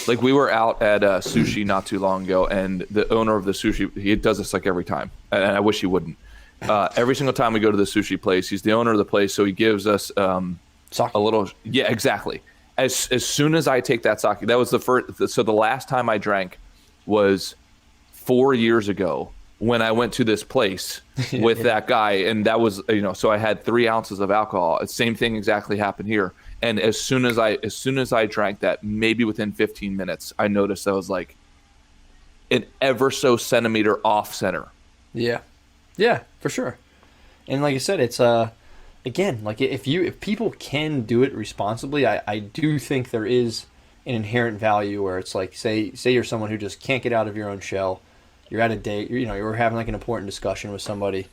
Like we were out at sushi not too long ago, and the owner of the sushi, he does this like every time, and I wish he wouldn't. Every single time we go to the sushi place, he's the owner of the place, so he gives us sake. A little. Yeah, exactly. As soon as I take that sake, that was the first. So the last time I drank was 4 years ago when I went to this place with that guy, and that was, you know, so I had 3 ounces of alcohol. The same thing exactly happened here. And as soon as I drank that, maybe within 15 minutes, I noticed I was like an ever so centimeter off center. Yeah. Yeah, for sure. And like I said, it's again, like if people can do it responsibly, I do think there is an inherent value where it's like, say you're someone who just can't get out of your own shell. You're at a date, you know, you're having like an important discussion with somebody.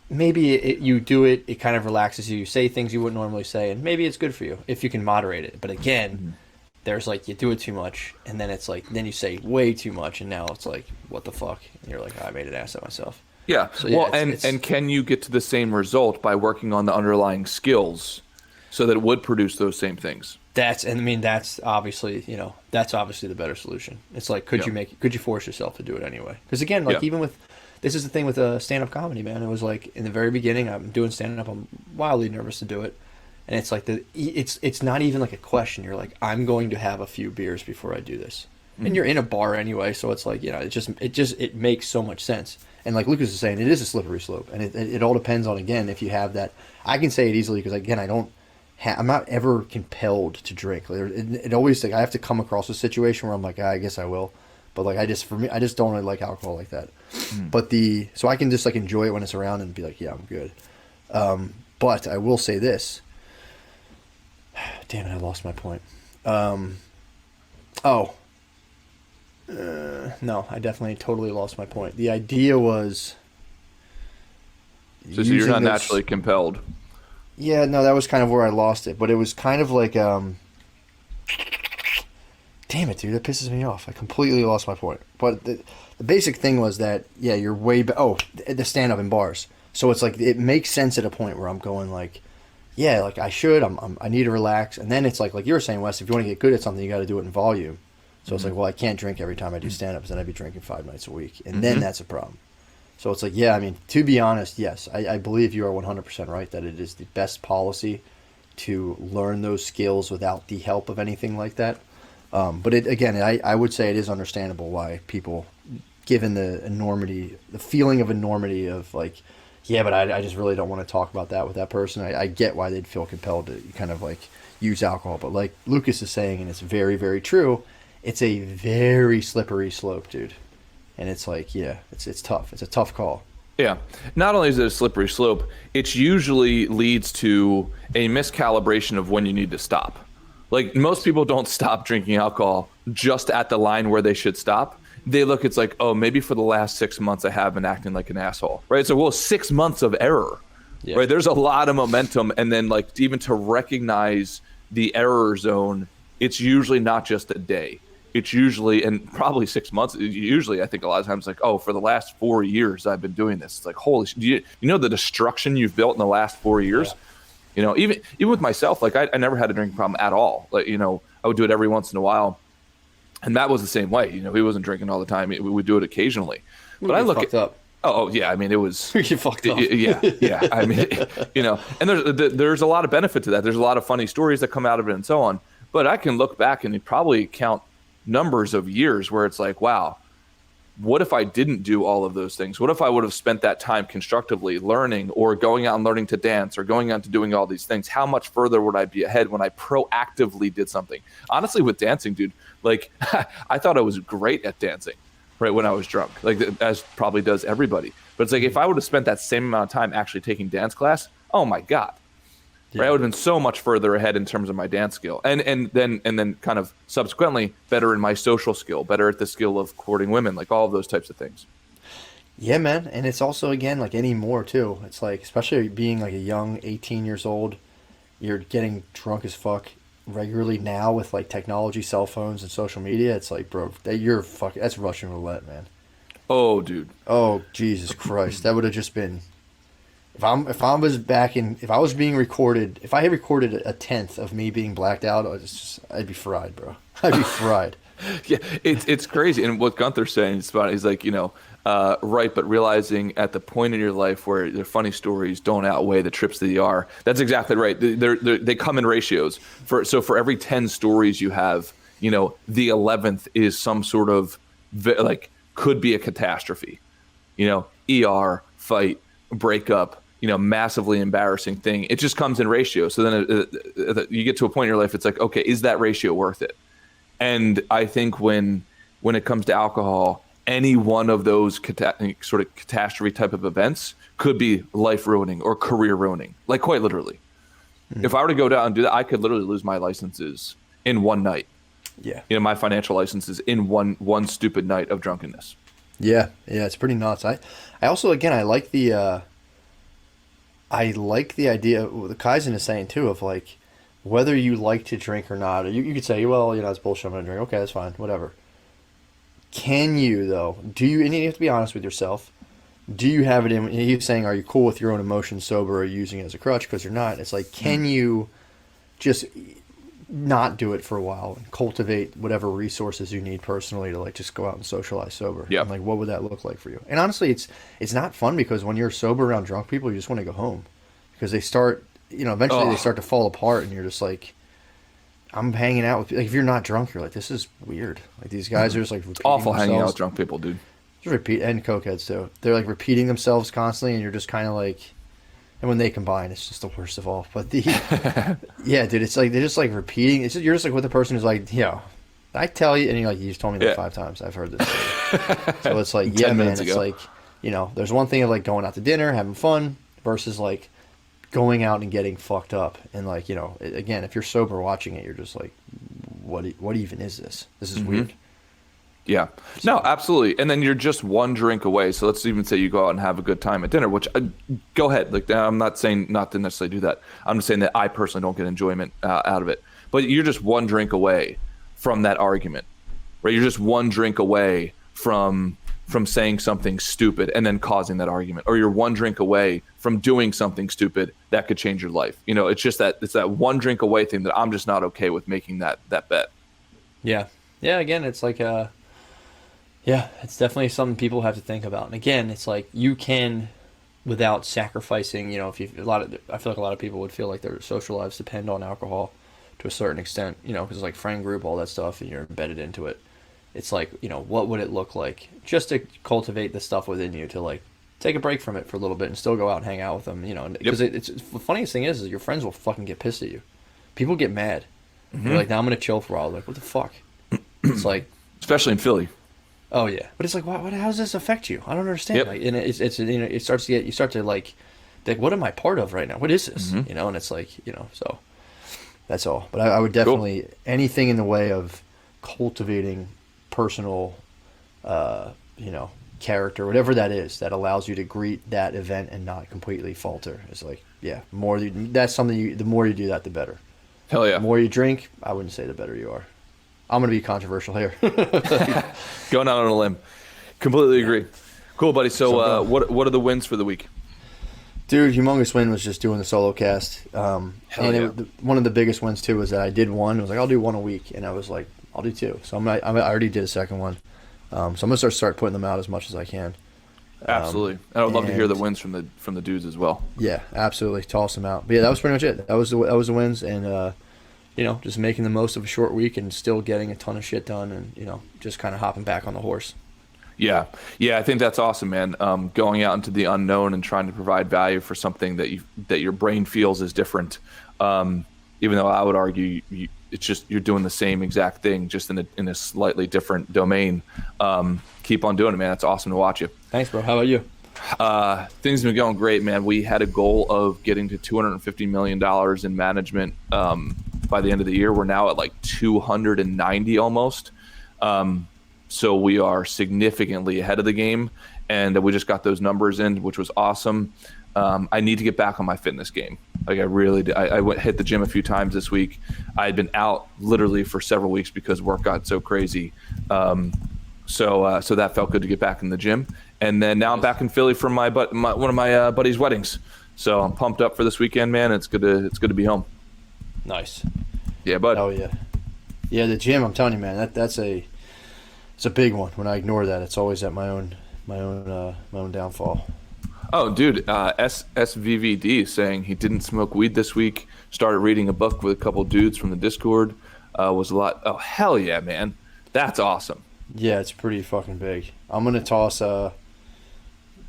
Maybe you do it, it kind of relaxes you. You say things you wouldn't normally say, and maybe it's good for you if you can moderate it. But again, there's like, you do it too much, and then it's like, then you say way too much, and now it's like, what the fuck? And you're like, I made an ass of myself. Yeah. So, yeah, well, and can you get to the same result by working on the underlying skills so that it would produce those same things? That's obviously, you know, that's obviously the better solution. It's like, could you force yourself to do it anyway? Because again, like even with this is the thing with stand-up comedy, man. It was like in the very beginning, I'm doing stand-up. I'm wildly nervous to do it, and it's like it's not even like a question. You're like, I'm going to have a few beers before I do this, and you're in a bar anyway, so it's like, it makes so much sense. And like Lucas is saying, it is a slippery slope, and it all depends on, again, if you have that. I can say it easily because, again, I'm not ever compelled to drink. It always, like, I have to come across a situation where I'm like, I guess I will. But like, I just don't really like alcohol like that. But so I can just like enjoy it when it's around and be like, yeah, I'm good. But I will say this. Damn it, I lost my point. No, I definitely totally lost my point. The idea was. So you're not naturally compelled. Yeah, no, that was kind of where I lost it. But it was kind of like, damn it, dude, that pisses me off. I completely lost my point. But the basic thing was that, yeah, you're the stand-up in bars. So it's like, it makes sense at a point where I'm going like, yeah, like I should, I need to relax. And then it's like you were saying, Wes, if you want to get good at something, you got to do it in volume. So it's like, well, I can't drink every time I do stand-ups, then I'd be drinking 5 nights a week. And then that's a problem. So it's like, yeah, I mean, to be honest, yes, I believe you are 100% right that it is the best policy to learn those skills without the help of anything like that. But I would say it is understandable why people, given the enormity, the feeling of enormity of like, yeah, but I just really don't want to talk about that with that person. I get why they'd feel compelled to kind of like use alcohol. But like Lucas is saying, and it's very, very true, it's a very slippery slope, dude. And it's like, yeah, it's tough. It's a tough call. Yeah. Not only is it a slippery slope, it usually leads to a miscalibration of when you need to stop. Like, most people don't stop drinking alcohol just at the line where they should stop. They look, it's like, oh, maybe for the last 6 months I have been acting like an asshole, right? So, 6 months of error, right? There's a lot of momentum. And then, like, even to recognize the error zone, it's usually not just a day. It's usually, and probably 6 months, usually I think a lot of times like, oh, for the last 4 years I've been doing this. It's like, holy shit, you know the destruction you've built in the last 4 years? Yeah. You know, even with myself, like I never had a drinking problem at all. Like, you know, I would do it every once in a while. And that was the same way. You know, he wasn't drinking all the time. We would do it occasionally. But I look at up. Oh yeah, I mean it was. You fucked up. Yeah. I mean, you know, and there's a lot of benefit to that. There's a lot of funny stories that come out of it and so on. But I can look back and probably count numbers of years where it's like, wow, what if I didn't do all of those things? What if I would have spent that time constructively learning or going out and learning to dance or going out to doing all these things? How much further would I be ahead when I proactively did something? Honestly, with dancing, dude, like I thought I was great at dancing, right, when I was drunk, like as probably does everybody. But it's like, if I would have spent that same amount of time actually taking dance class, oh my God. Yeah. Right, I would have been so much further ahead in terms of my dance skill, and then kind of subsequently better in my social skill, better at the skill of courting women, like all of those types of things. Yeah, man, and it's also, again, like anymore too. It's like, especially being like a young 18 years old, you're getting drunk as fuck regularly now with like technology, cell phones, and social media. It's like, bro, that's Russian roulette, man. Oh, dude. Oh, Jesus Christ, that would have just been. If I was being recorded, if I had recorded a tenth of me being blacked out, I'd be fried, bro. I'd be fried. Yeah, it's crazy. And what Gunther's saying is about, he's like, you know, right, but realizing at the point in your life where the funny stories don't outweigh the trips to the ER. That's exactly right. They come in ratios. So for every 10 stories you have, you know, the 11th is some sort of like could be a catastrophe. You know, ER, fight, breakup. You know, massively embarrassing thing. It just comes in ratio. So then you get to a point in your life, it's like, okay, is that ratio worth it? And I think when it comes to alcohol, any one of those sort of catastrophe type of events could be life ruining or career ruining, like quite literally. Mm-hmm. If I were to go down and do that, I could literally lose my licenses in one night. Yeah. You know, my financial licenses in one stupid night of drunkenness. Yeah, it's pretty nuts. I also, again, I like the idea, the Kaizen is saying too, of like, whether you like to drink or not, or you could say, well, you know, it's bullshit, I'm going to drink. Okay, that's fine, whatever. Can you, though, and you have to be honest with yourself, do you have it in, he's saying, are you cool with your own emotions sober or using it as a crutch? Because you're not. It's like, can you just not do it for a while and cultivate whatever resources you need personally to like just go out and socialize sober. Yeah. And like, what would that look like for you? And honestly, it's not fun because when you're sober around drunk people, you just want to go home because they start, eventually they start to fall apart and you're just like, I'm hanging out with, like, if you're not drunk, you're like, this is weird. Like these guys are just like repeating Awful hanging out themselves. with drunk people, dude. Just repeat, and cokeheads too. They're like repeating themselves constantly and you're just kind of like, and when they combine, it's just the worst of all. But yeah, dude, it's like they're just like repeating. It's just, you're just like with the person who's like, I tell you, and you're like, you just told me that 5 times. I've heard this. So it's like, yeah, man, it's like, there's one thing of like going out to dinner, having fun, versus like going out and getting fucked up. And like, again, if you're sober watching it, you're just like, what even is this? This is weird. Yeah. No, absolutely. And then you're just one drink away. So let's even say you go out and have a good time at dinner, which go ahead. Like, I'm not saying not to necessarily do that. I'm just saying that I personally don't get enjoyment out of it. But you're just one drink away from that argument, right? You're just one drink away from saying something stupid and then causing that argument, or you're one drink away from doing something stupid that could change your life. It's just it's that one drink away thing that I'm just not okay with making that bet. Yeah. Yeah. Again, it's like, yeah, it's definitely something people have to think about. And again, it's like you can, without sacrificing, I feel like a lot of people would feel like their social lives depend on alcohol to a certain extent, because like friend group, all that stuff, and you're embedded into it. It's like, what would it look like just to cultivate the stuff within you to like take a break from it for a little bit and still go out and hang out with them, because it's the funniest thing is your friends will fucking get pissed at you. People get mad. You're like, now I'm going to chill for a while. Like, what the fuck? It's like, especially in Philly. Oh yeah, but it's like, how does this affect you? I don't understand. Yep. Like, and it starts to get, you start to like, what am I part of right now? What is this? And it's like, so that's all. But I would definitely anything in the way of cultivating personal, character, whatever that is, that allows you to greet that event and not completely falter. It's like, that's something the more you do that, the better. Hell yeah. The more you drink, I wouldn't say the better you are. I'm going to be controversial here. Going out on a limb. Completely agree. Cool, buddy. So what are the wins for the week? Dude, humongous win was just doing the solo cast. One of the biggest wins, too, was that I did one. I was like, I'll do one a week. And I was like, I'll do 2. So I already did a second one. So I'm going to start putting them out as much as I can. Absolutely. And I would love to hear the wins from the dudes as well. Yeah, absolutely. Toss them out. But yeah, that was pretty much it. That was the wins. And, just making the most of a short week and still getting a ton of shit done and, just kind of hopping back on the horse. Yeah. Yeah, I think that's awesome, man. Going out into the unknown and trying to provide value for something that your brain feels is different. Even though I would argue it's just you're doing the same exact thing, just in a slightly different domain. Keep on doing it, man. That's awesome to watch you. Thanks, bro. How about you? Things have been going great, man. We had a goal of getting to $250 million in management by the end of the year. We're now at like 290 almost. So we are significantly ahead of the game, and we just got those numbers in, which was awesome. I need to get back on my fitness game. Like I really did. I hit the gym a few times this week. I had been out literally for several weeks because work got so crazy. So that felt good to get back in the gym. And then now I'm back in Philly for one of my buddies' weddings. So I'm pumped up for this weekend, man. It's good to be home. Nice. Yeah, bud. Oh yeah, yeah. The gym, I'm telling you, man. It's a big one. When I ignore that, it's always at my own downfall. Oh, dude, SVVD is saying he didn't smoke weed this week. Started reading a book with a couple dudes from the Discord. Was a lot. Oh, hell yeah, man. That's awesome. Yeah, it's pretty fucking big. I'm tossing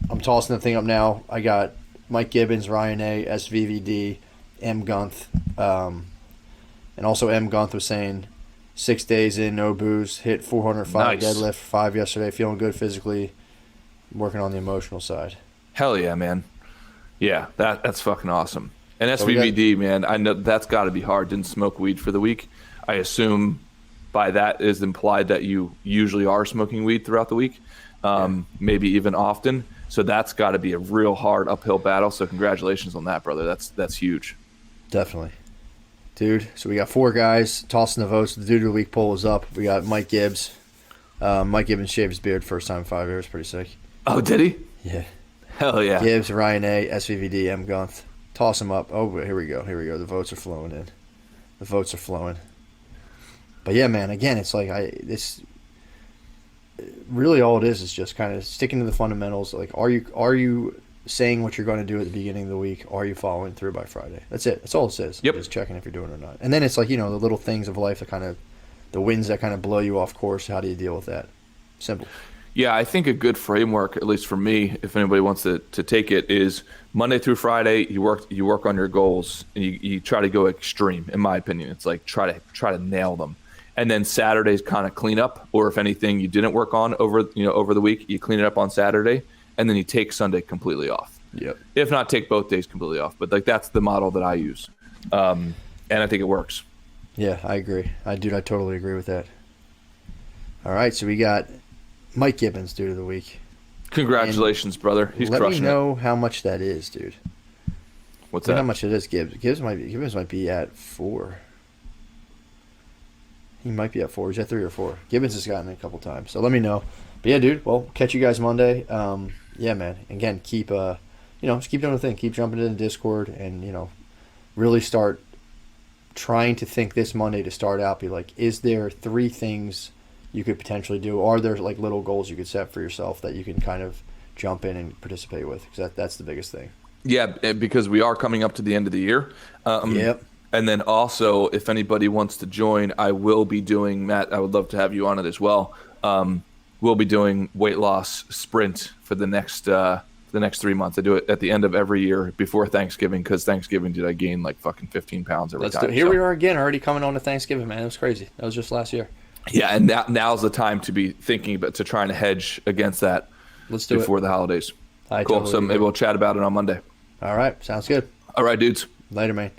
the thing up now. I got Mike Gibbons, Ryan A, SVVD, M Gunth, and also M Gunth was saying 6 days in, no booze, hit 405 Nice. deadlift, 5 yesterday, feeling good physically, working on the emotional side. Hell yeah, man. Yeah, that's fucking awesome. And So we SVVD, man, I know that's got to be hard. Didn't smoke weed for the week. I assume by that is implied that you usually are smoking weed throughout the week, maybe even often. So that's got to be a real hard uphill battle. So congratulations on that, brother. That's huge. Definitely. Dude, so we got 4 guys tossing the votes. The dude of the week poll is up. We got Mike Gibbs. Mike Gibbons shaved his beard first time in 5 years. Pretty sick. Oh, did he? Yeah. Hell yeah. Gibbs, Ryan A, SVVD, M Gunth. Toss them up. Oh, here we go. The votes are flowing in. But yeah, man, again, it's like this really all it is just kind of sticking to the fundamentals. Like, are you saying what you're going to do at the beginning of the week? Are you following through by Friday? That's it. That's all it says. Yep. Just checking if you're doing it or not. And then it's like, the little things of life that kind of, the wins that kind of blow you off course. How do you deal with that? Simple. Yeah, I think a good framework, at least for me, if anybody wants to take it, is Monday through Friday. You work on your goals, and you try to go extreme. In my opinion, it's like try to nail them, and then Saturday's kind of clean up. Or if anything you didn't work on over the week, you clean it up on Saturday, and then you take Sunday completely off. Yep. If not, take both days completely off. But like that's the model that I use, and I think it works. Yeah, I agree. I totally agree with that. All right, so we got Mike Gibbons, dude of the week. Congratulations, brother. He's let crushing me know how much that is, dude. What's How that? much it is, Gibbs? Gibbs might be at 4. He might be at 4. He's at 3 or 4. Gibbons has gotten it a couple times, so let me know. But yeah, dude. Well, catch you guys Monday. Yeah, man. Again, keep just keep doing the thing. Keep jumping into the Discord, and really start trying to think this Monday to start out. Be like, is there 3 things you could potentially do? Are there like little goals you could set for yourself that you can kind of jump in and participate with? Because that's the biggest thing. Yeah, because we are coming up to the end of the year. Yep. And then also, if anybody wants to join, I will be doing, Matt, I would love to have you on it as well. We'll be doing weight loss sprint for the next 3 months. I do it at the end of every year before Thanksgiving, because Thanksgiving, dude, I gain like fucking 15 pounds every time. Here we are again, already coming on to Thanksgiving, man. It was crazy. That was just last year. Yeah, and now's the time to be thinking about to trying to hedge against that. Let's do before the holidays. I Cool. totally So agree. maybe we'll chat about it on Monday. All right. Sounds good. All right, dudes. Later, man.